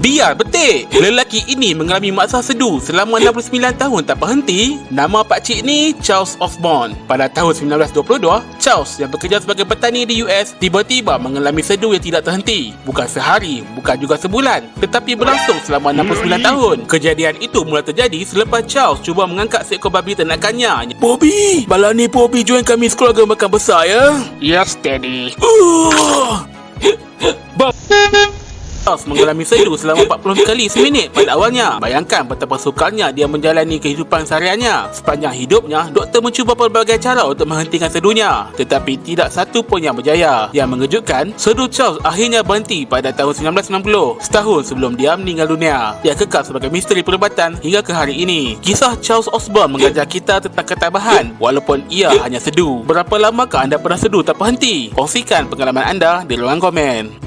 Biar betik. Lelaki ini mengalami masa sedu selama 69 tahun tak berhenti. Nama pakcik ni Charles Osborne. Pada tahun 1922, Charles yang bekerja sebagai petani di US tiba-tiba mengalami sedu yang tidak terhenti. Bukan sehari, bukan juga sebulan, tetapi berlangsung selama 69 tahun. Kejadian itu mula terjadi selepas Charles cuba mengangkat seekor babi ternakannya. Bobby, malam ni Bobby join kami sekeluarga makan besar ya? Yes, Daddy. Charles mengalami sedu selama 40 kali seminit pada awalnya. Bayangkan betapa sukarnya dia menjalani kehidupan sehariannya. Sepanjang hidupnya, doktor mencuba pelbagai cara untuk menghentikan sedunya, tetapi tidak satu pun yang berjaya. Yang mengejutkan, sedu Charles akhirnya berhenti pada tahun 1990, setahun sebelum dia meninggal dunia. Dia kekal sebagai misteri perubatan hingga ke hari ini. Kisah Charles Osborne mengajar kita tentang ketabahan walaupun ia hanya sedu. Berapa lamakah anda pernah sedu tak berhenti? Kongsikan pengalaman anda di ruangan komen.